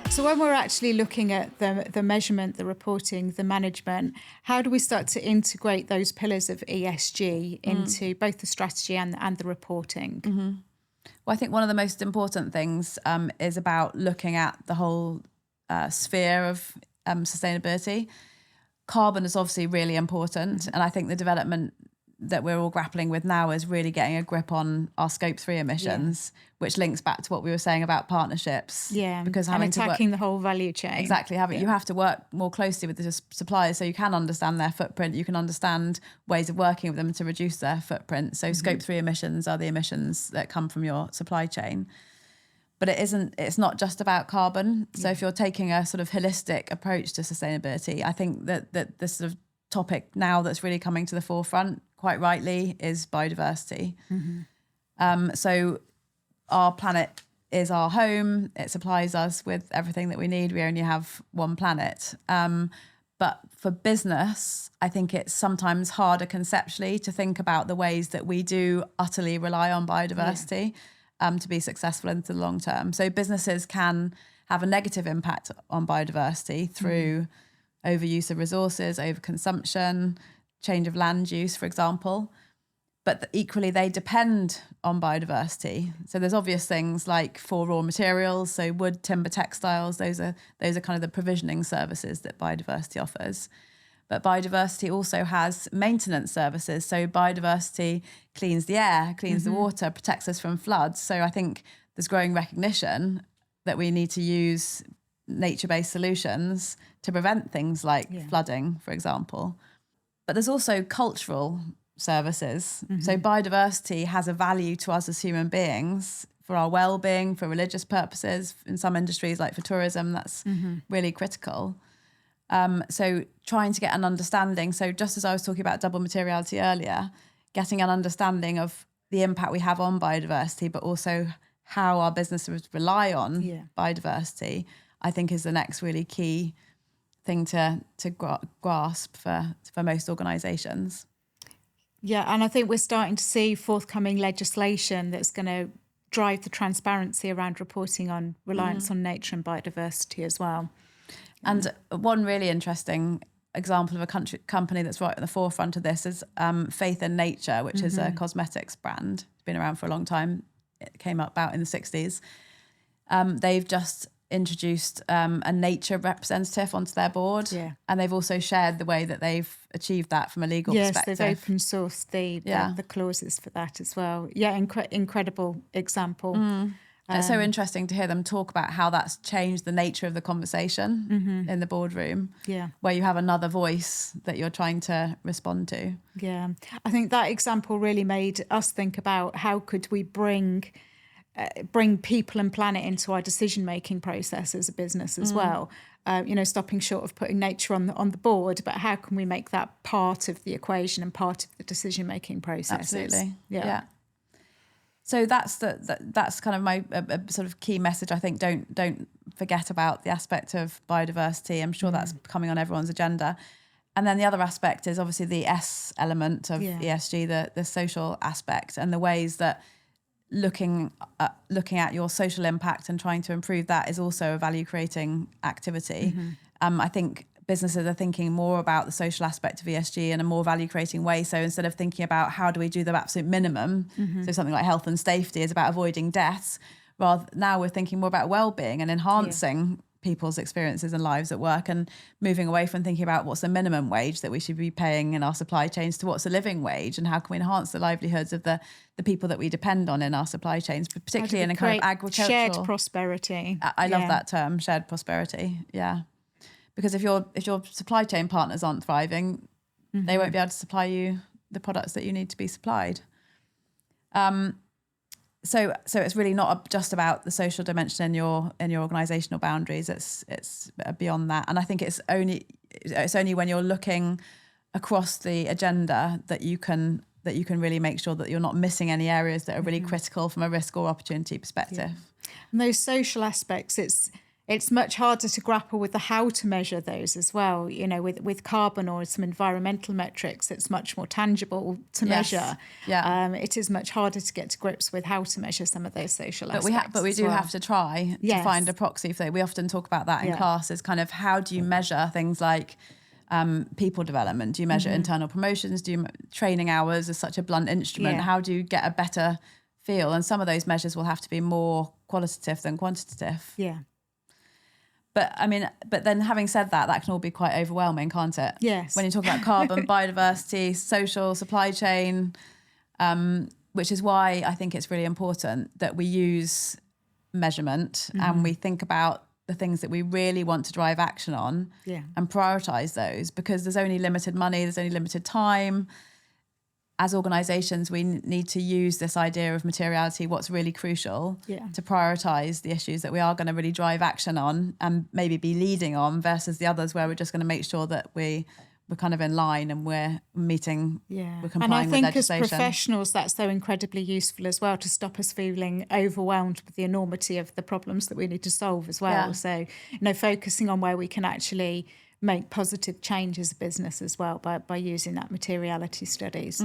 So when we're actually looking at the measurement, the reporting, the management, how do we start to integrate those pillars of ESG into both the strategy and the reporting? Mm-hmm. Well, I think one of the most important things is about looking at the whole sphere of sustainability. Carbon is obviously really important. And I think the development that we're all grappling with now is really getting a grip on our scope 3 emissions, which links back to what we were saying about partnerships. Yeah, because and attacking the whole value chain. Exactly. You have to work more closely with the suppliers so you can understand their footprint. You can understand ways of working with them to reduce their footprint. So scope 3 emissions are the emissions that come from your supply chain. But it's not just about carbon. So if you're taking a sort of holistic approach to sustainability, I think that this sort of topic now that's really coming to the forefront, quite rightly, is biodiversity. So our planet is our home. It supplies us with everything that we need. We only have one planet. But for business, I think it's sometimes harder conceptually to think about the ways that we do utterly rely on biodiversity to be successful into the long term. So businesses can have a negative impact on biodiversity through overuse of resources, overconsumption, change of land use, for example. But equally, they depend on biodiversity. So there's obvious things like for raw materials, so wood, timber, textiles. Those are kind of the provisioning services that biodiversity offers. But biodiversity also has maintenance services. So biodiversity cleans the air, cleans the water, protects us from floods. So I think there's growing recognition that we need to use nature-based solutions to prevent things like flooding, for example. But there's also cultural services. So biodiversity has a value to us as human beings for our well-being, for religious purposes. In some industries, like for tourism, that's really critical. So trying to get an understanding. So just as I was talking about double materiality earlier, getting an understanding of the impact we have on biodiversity, but also how our businesses rely on biodiversity, I think is the next really key thing to grasp for most organisations. Yeah, and I think we're starting to see forthcoming legislation that's going to drive the transparency around reporting on reliance on nature and biodiversity as well. And one really interesting example of a company that's right at the forefront of this is Faith in Nature, which is a cosmetics brand. It's been around for a long time. It came about in the 60s. They've just introduced a nature representative onto their board. Yeah. And they've also shared the way that they've achieved that from a legal perspective. Yes, they've open sourced the clauses for that as well. Yeah, incredible example. It's so interesting to hear them talk about how that's changed the nature of the conversation in the boardroom, where you have another voice that you're trying to respond to. Yeah, I think that example really made us think about how could we bring people and planet into our decision-making process as a business as well. Stopping short of putting nature on the board, but how can we make that part of the equation and part of the decision-making process? Absolutely, yeah. So that's kind of my sort of key message. I think don't forget about the aspect of biodiversity. I'm sure that's coming on everyone's agenda. And then the other aspect is obviously the S element of ESG, the social aspect, and the ways that looking at your social impact and trying to improve that is also a value creating activity. I think businesses are thinking more about the social aspect of ESG in a more value creating way. So instead of thinking about how do we do the absolute minimum, so something like health and safety is about avoiding deaths, rather now we're thinking more about well-being and enhancing people's experiences and lives at work, and moving away from thinking about what's the minimum wage that we should be paying in our supply chains to what's a living wage, and how can we enhance the livelihoods of the people that we depend on in our supply chains, particularly in a kind of agricultural... Shared prosperity. I love that term, shared prosperity, Because if your supply chain partners aren't thriving, they won't be able to supply you the products that you need to be supplied. So it's really not just about the social dimension in your organisational boundaries. It's beyond that, and I think it's only when you're looking across the agenda that you can really make sure that you're not missing any areas that are really critical from a risk or opportunity perspective. And those social aspects, it's it's much harder to grapple with the how to measure those as well. You know, with carbon or some environmental metrics, it's much more tangible to measure. Yeah. It is much harder to get to grips with how to measure some of those social aspects. But we do have to try to find a proxy for that. We often talk about that in class, is kind of how do you measure things like people development? Do you measure internal promotions? Do you training hours is such a blunt instrument? Yeah. How do you get a better feel? And some of those measures will have to be more qualitative than quantitative. Yeah. But then having said that, that can all be quite overwhelming, can't it? Yes. When you talk about carbon, biodiversity, social, supply chain, which is why I think it's really important that we use measurement and we think about the things that we really want to drive action on and prioritise those, because there's only limited money, there's only limited time. As organisations, we need to use this idea of materiality, what's really crucial, to prioritise the issues that we are going to really drive action on and maybe be leading on, versus the others where we're just going to make sure that we're kind of in line and we're meeting, we're complying with legislation. And I think as professionals, that's so incredibly useful as well, to stop us feeling overwhelmed with the enormity of the problems that we need to solve as well. So, focusing on where we can actually make positive change as a business as well by using that materiality studies.